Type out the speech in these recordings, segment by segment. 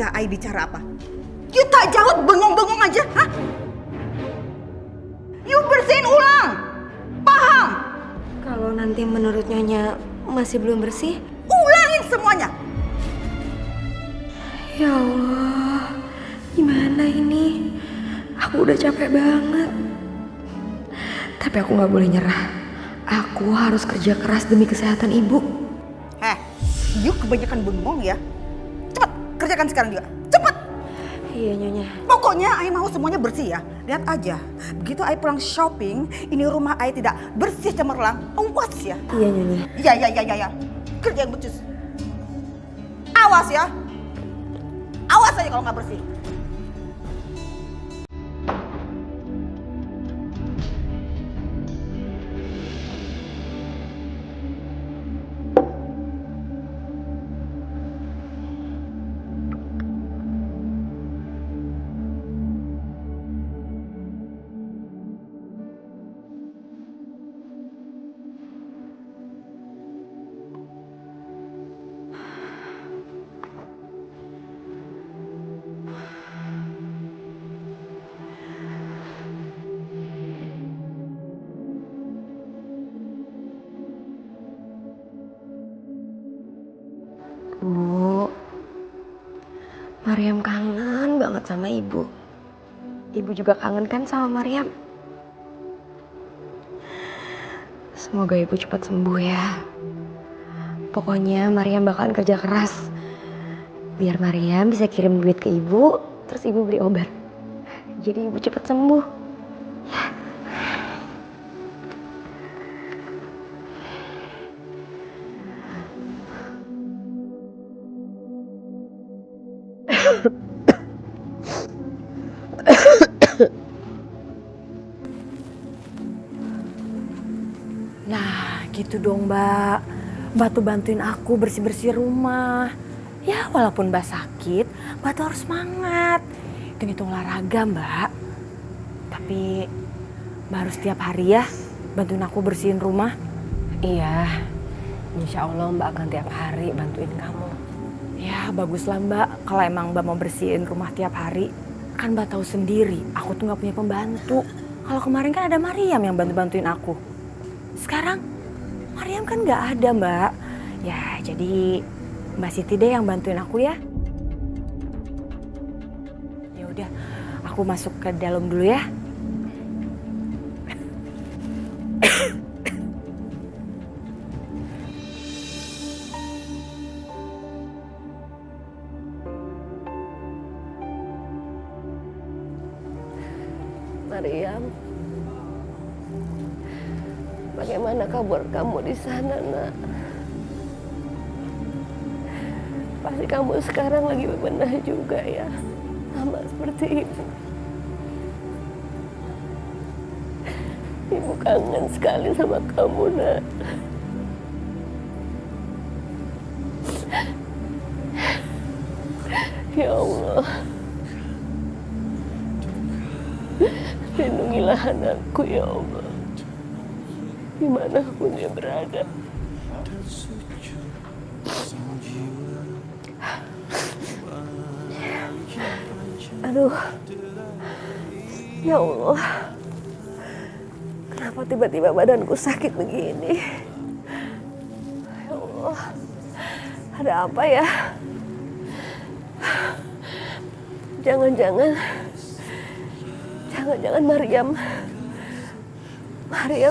minta I bicara apa? You tak jawab, bengong-bengong aja, hah? You bersihin ulang, paham? Kalau nanti menurut Nyonya masih belum bersih, ulangin semuanya. ya Allah, gimana ini? Aku udah capek banget. Tapi aku gak boleh nyerah. Aku harus kerja keras demi kesehatan ibu. You kebanyakan bengong ya. Cepet, kerjakan sekarang juga. Cepet. Iya Nyonya. Pokoknya I mau semuanya bersih ya. Lihat aja, begitu I pulang shopping, ini rumah I tidak bersih cemerlang. Awas ya. Iya Nyonya. Ya. Kerja yang becus. Awas ya. Awas aja kalau nggak bersih. Bu, Mariam kangen banget sama ibu. Ibu juga kangen kan sama Mariam? Semoga ibu cepat sembuh ya. Pokoknya Mariam bakalan kerja keras. Biar Mariam bisa kirim duit ke ibu, terus ibu beli obat. Jadi ibu cepat sembuh. Nah gitu dong Mbak. Mbak tuh bantuin aku bersih-bersih rumah. Ya walaupun Mbak sakit, Mbak tuh harus semangat. Hitung-hitung olahraga Mbak. Tapi Mbak harus tiap hari ya bantuin aku bersihin rumah. Iya, insya Allah Mbak akan tiap hari bantuin kamu. Ya baguslah Mbak, kalau emang Mbak mau bersihin rumah tiap hari. Kan Mbak tahu sendiri, aku tuh gak punya pembantu. Kalau kemarin kan ada Mariam yang bantu-bantuin aku. Sekarang Mariam kan nggak ada Mbak. Ya jadi Mbak Siti deh yang bantuin aku ya. Ya udah, aku masuk ke dalam dulu ya. Mariam, bagaimana kabar kamu di sana, Nak? Pasti kamu sekarang lagi bebenah juga ya, sama seperti ibu. Ibu kangen sekali sama kamu, Nak. Ya Allah, lindungilah anakku ya Allah, dimanapun dia berada. Aduh, ya Allah, kenapa tiba-tiba badanku sakit begini? Ya Allah, ada apa ya? Jangan-jangan Mariam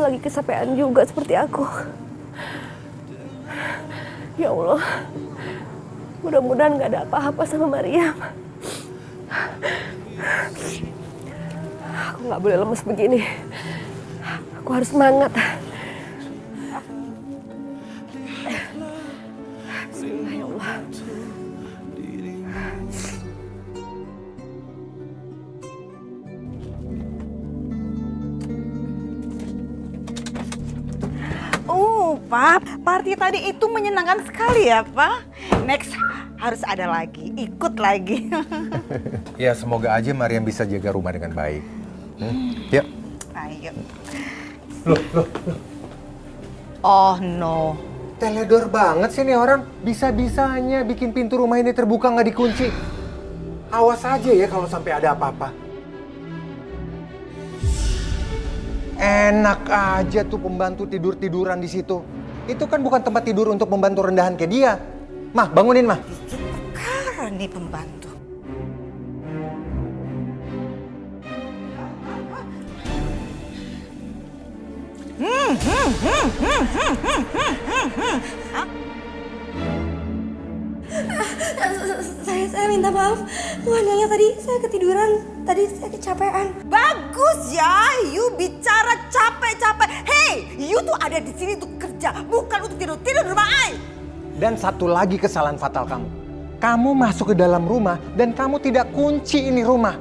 lagi kesapean juga seperti aku. Ya Allah, mudah-mudahan gak ada apa-apa sama Mariam. Aku gak boleh lemes begini. Aku harus semangat. Bismillah ya Allah. Pak, party tadi itu menyenangkan sekali ya, Pak. Next harus ada lagi, ikut lagi. Ya, semoga aja Mariam bisa jaga rumah dengan baik. Yuk. Ayo. Loh. Oh no. Teledor banget sih nih orang. Bisa-bisanya bikin pintu rumah ini terbuka nggak dikunci. Awas aja ya kalau sampai ada apa-apa. Enak aja tuh pembantu tidur-tiduran di situ. Itu kan bukan tempat tidur untuk pembantu rendahan kayak dia. Mah, bangunin, Mah. Bikin perkara nih pembantu. Saya minta maaf. Nyonya tadi saya ketiduran. Tadi saya kecapean. Bagus ya, you bicara capek-capek. Hey, you tuh ada di sini untuk kerja, bukan untuk tidur-tidur di rumah I. Dan satu lagi kesalahan fatal kamu. Kamu masuk ke dalam rumah dan kamu tidak kunci ini rumah.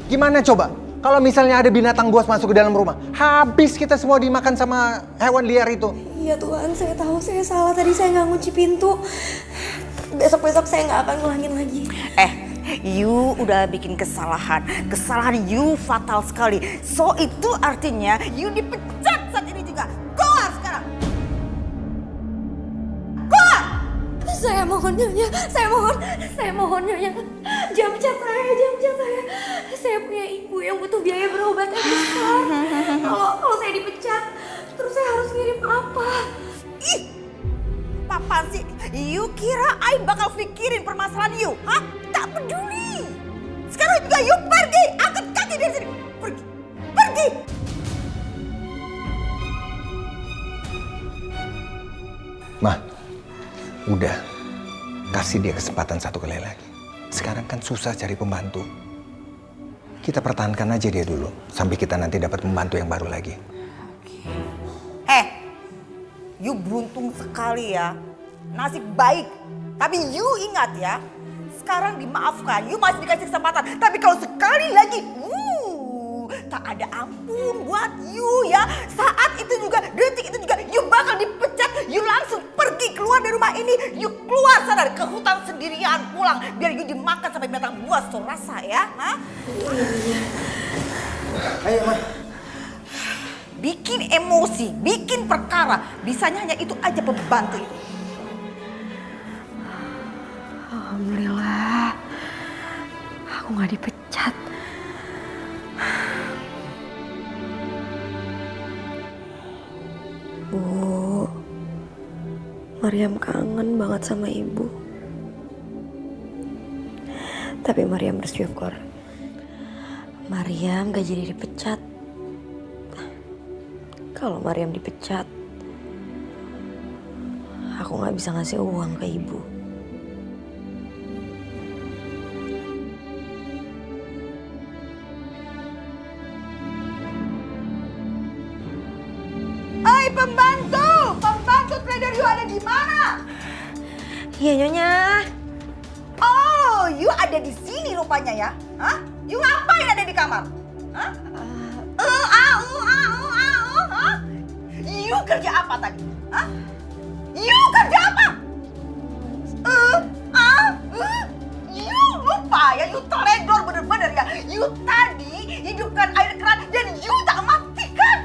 Gimana coba? Kalau misalnya ada binatang buas masuk ke dalam rumah, habis kita semua dimakan sama hewan liar itu. Iya Tuhan, saya tahu saya salah. Tadi saya nggak ngunci pintu. Besok-besok saya nggak akan ngulangin lagi. You udah bikin kesalahan. Kesalahan you fatal sekali. So itu artinya you dipecat saat ini juga. Keluar sekarang. Keluar! Saya mohon Nyonya, saya mohon Nyonya. Jangan pecat saya. Saya punya ibu yang butuh biaya berobat yang besar. Kalau saya dipecat, terus saya harus ngirim apa? Ih! Apaan sih? You kira I bakal pikirin permasalahan you? Hah? Tak peduli. Sekarang juga you pergi. Angkat kaki dari sini. Pergi. Pergi. Mah, udah. Kasih dia kesempatan satu kali lagi. Sekarang kan susah cari pembantu. Kita pertahankan aja dia dulu. Sampai kita nanti dapat pembantu yang baru lagi. You beruntung sekali ya. Nasib baik. Tapi you ingat ya. Sekarang dimaafkan. You masih dikasih kesempatan. Tapi kalau sekali lagi. Tak ada ampun buat you ya. Saat itu juga, detik itu juga. You bakal dipecat. You langsung pergi keluar dari rumah ini. You keluar sana ke hutan sendirian pulang. Biar you dimakan sampai binatang buas. So rasa ya. Hah? Ayo, Mah. Bikin emosi, bikin perkara. Bisanya hanya itu aja pembantu itu. Alhamdulillah, aku nggak dipecat. Bu, Mariam kangen banget sama ibu. Tapi Mariam bersyukur. Mariam gak jadi dipecat. Kalau Mariam dipecat, aku nggak bisa ngasih uang ke ibu. Hai pembantu trader you ada di mana? Iya Nyonya. Oh, you ada di sini rupanya ya? Hah? You ngapain ada di kamar? Hah? You kerja apa tadi? Hah? You kerja apa? You lupa ya, you teledor bener-bener ya. You tadi hidupkan air keran dan you tak matikan.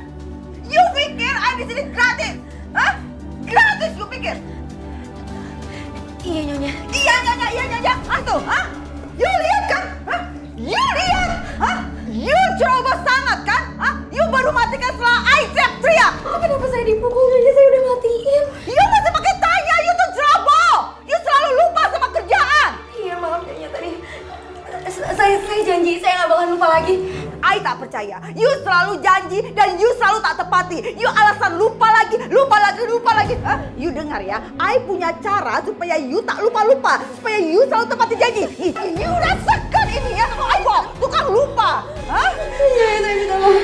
You pikir air di sini gratis? Hah? Gratis you pikir? Iya Nyonya. Iya nyonya. Tuh, hah? You lihat kan? Hah? You lihat? Hah? You ceroboh sangat kan? Hah? You baru matikan setelah I teriak-teriak. Kenapa saya dipukul Nyonya? Saya udah matiin. You masih pakai tanya, you tuh ceroboh. You selalu lupa sama kerjaan. Iya maaf Nyonya tadi. Saya janji saya nggak bakalan lupa lagi. I tak percaya. You selalu janji dan you selalu tak tepati. You alasan lupa lagi. Hah? You dengar ya, I punya cara supaya you tak lupa-lupa. Supaya you selalu tepati janji. You rasakan ini ya. Ayo, tukang lupa. Hah? Iya, saya minta maaf.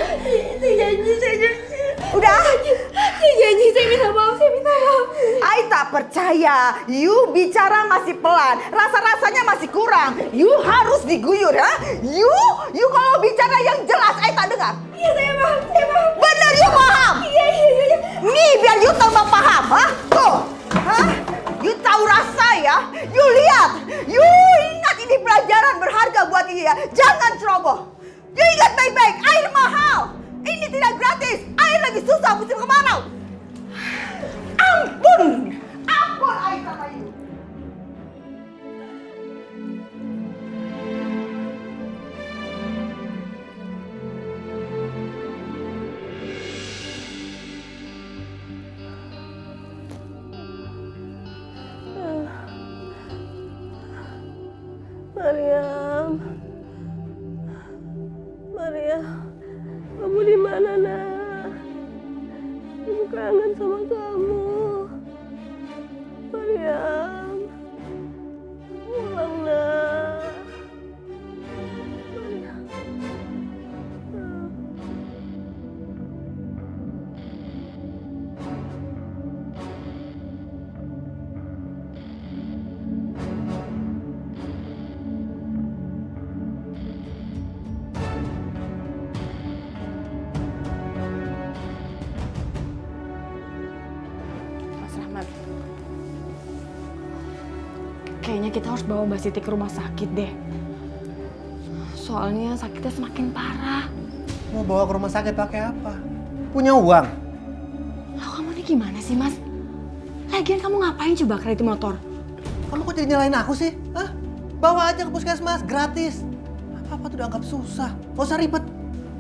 Saya janji. Udah? Saya janji, saya minta maaf. I tak percaya. You bicara masih pelan. Rasa-rasanya masih kurang. You harus diguyur ya. You kalau bicara yang jelas I tak dengar. Iya, saya paham. Bener you paham? Iya. Nih biar you tambah paham. Hah? Tuh. Hah? You tahu rasa ya. You lihat. You ingat ini pelajaran berharga buat you ya. Jangan ceroboh. You ingat baik-baik. Air mahal. Ini tidak gratis. Air lagi susah musim kemarau. Ampun air sama you. Maria, kamu di mana, Nak? Ibu kangen sama kamu. Mariam, pulang, Nak. Mariam. Mas Rahmat, kayaknya kita harus bawa Mbak Siti ke rumah sakit deh. Soalnya sakitnya semakin parah. Mau bawa ke rumah sakit pakai apa? Punya uang? Loh, kamu ini gimana sih, Mas? Lagian kamu ngapain coba kredit motor? Kamu kok jadi nyalain aku sih? Hah? Bawa aja ke puskesmas, gratis. Apa-apa tuh dianggap susah. Gak usah ribet.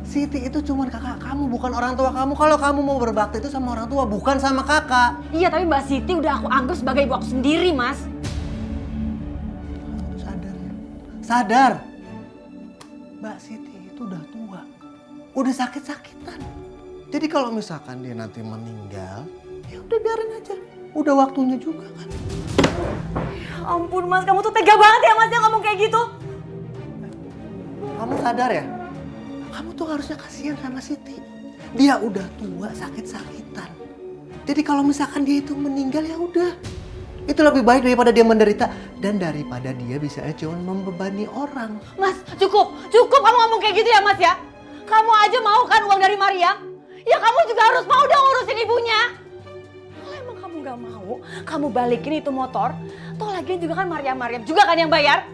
Siti itu cuma kakak kamu, bukan orang tua kamu. Kalau kamu mau berbakti itu sama orang tua, bukan sama kakak. Iya, tapi Mbak Siti udah aku anggap sebagai ibu aku sendiri, Mas. Kamu tuh sadar ya? Sadar! Mbak Siti itu udah tua. Udah sakit-sakitan. Jadi kalau misalkan dia nanti meninggal, ya udah biarin aja. Udah waktunya juga kan. Ampun, Mas, kamu tuh tega banget ya, Mas, yang ngomong kayak gitu. Kamu sadar ya? Kamu tuh harusnya kasihan sama Siti. Dia udah tua, sakit-sakitan. Jadi kalau misalkan dia itu meninggal ya udah. Itu lebih baik daripada dia menderita. Dan daripada dia bisa cuma membebani orang. Mas, cukup kamu ngomong kayak gitu ya, Mas ya. Kamu aja mau kan uang dari Maria? Ya kamu juga harus mau dong urusin ibunya. Kalau emang kamu gak mau, kamu balikin itu motor. Toh lagian juga kan Mariam juga kan yang bayar.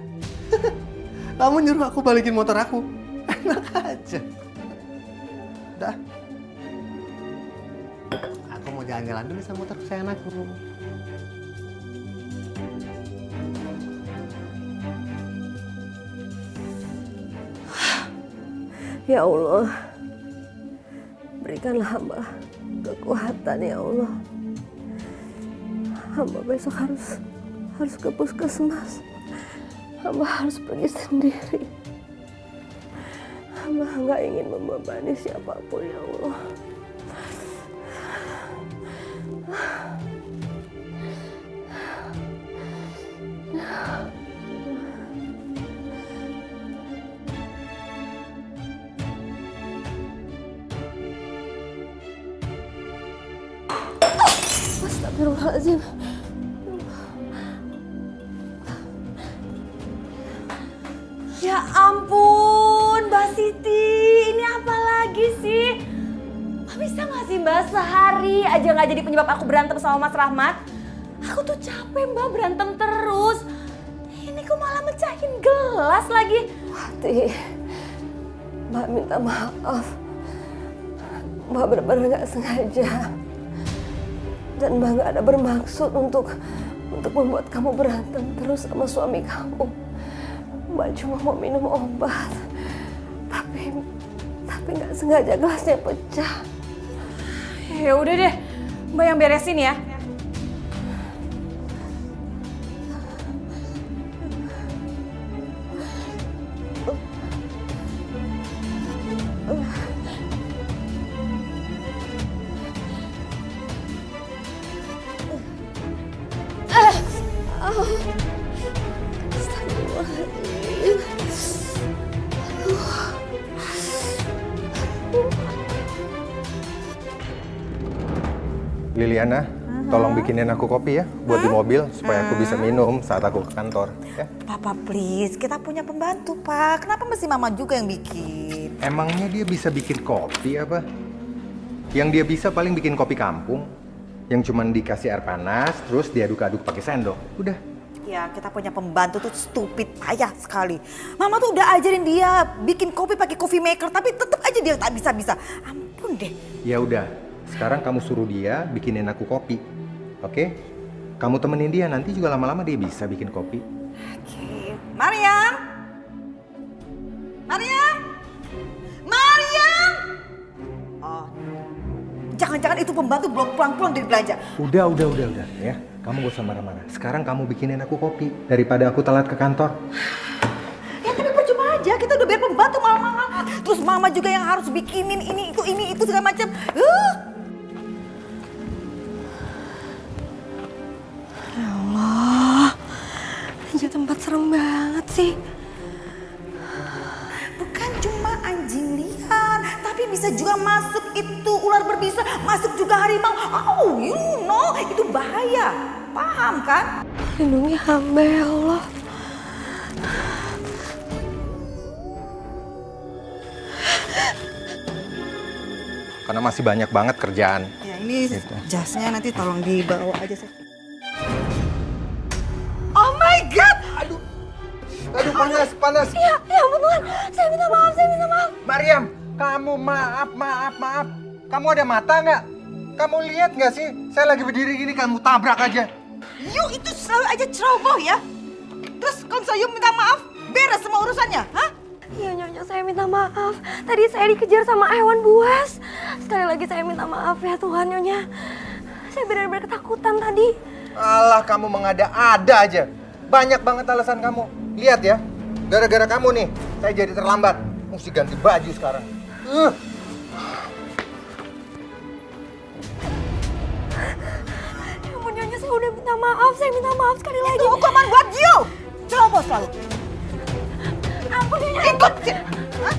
Kamu nyuruh aku balikin motor aku. Enak aja. Udah. Aku mau jalan-jalan dulu sama motor kesayangan aku. Ya Allah, berikanlah hamba kekuatan ya Allah. Hamba besok harus ke puskesmas. Hamba harus pergi sendiri. Hamba nggak ingin membebani siapapun ya Allah. Astagfirullahaladzim. Ya ampun, Mbak Siti, ini apa lagi sih? Mbak bisa gak sih Mbak sehari aja gak jadi penyebab aku berantem sama Mas Rahmat? Aku tuh capek Mbak berantem terus. Ini kok malah mecahin gelas lagi. Wati, Mbak minta maaf. Mbak benar-benar gak sengaja. Dan Mbak gak ada bermaksud untuk membuat kamu berantem terus sama suami kamu. Mbak cuma mau minum obat. Tapi gak sengaja gelasnya pecah. Ya udah deh, Mbak yang beresin ya. Liliana, tolong bikinin aku kopi ya buat di mobil supaya aku bisa minum saat aku ke kantor. Ya. Papa please, kita punya pembantu Pak. Kenapa mesti Mama juga yang bikin? Emangnya dia bisa bikin kopi apa? Yang dia bisa paling bikin kopi kampung, yang cuman dikasih air panas, terus diaduk-aduk pakai sendok. Udah. Ya kita punya pembantu tuh stupid, payah sekali. Mama tuh udah ajarin dia bikin kopi pakai coffee maker, tapi tetap aja dia tak bisa-bisa. Ampun deh. Ya udah, sekarang kamu suruh dia bikinin aku kopi. Oke? Kamu temenin dia, nanti juga lama-lama dia bisa bikin kopi. Oke. Mariam! Mariam! Mariam! Oh. Jangan-jangan itu pembantu belum pulang-pulang dari belanja. Udah ya. Kamu gak usah marah-marah. Sekarang kamu bikinin aku kopi daripada aku telat ke kantor. Ya tapi percuma aja, kita udah biar pembantu batu mahal-mahal. Terus mama juga yang harus bikinin ini itu segala macam. Ya Allah, ini tempat serem banget sih. Bukan cuma anjing liar, tapi bisa juga masuk itu ular berbisa, masuk juga harimau. Oh, you know, itu bahaya. Paham kan? Lindungi hamba ya Allah. Karena masih banyak banget kerjaan. Ya ini Gitu. jasnya nanti tolong dibawa aja saya. Oh my God! Aduh, panas. Ya ampun Tuhan, saya minta maaf. Mariam, kamu maaf. Kamu ada mata nggak? Kamu lihat nggak sih? Saya lagi berdiri gini, kamu tabrak aja. You itu selalu aja ceroboh ya. Terus kalau saya minta maaf, beres semua urusannya, hah? Iya Nyonya, saya minta maaf. Tadi saya dikejar sama hewan buas. Sekali lagi saya minta maaf ya Tuhan Nyonya. Saya benar-benar ketakutan tadi. Alah, kamu mengada-ada aja. Banyak banget alasan kamu. Lihat ya, gara-gara kamu nih, saya jadi terlambat. Mesti ganti baju sekarang. Ya ampun Nyonya, saya udah minta maaf. Saya minta maaf sekali lagi. Itu hukuman buat you. Ceroboh selalu. Ampun Nyonya. Ikut. Hah?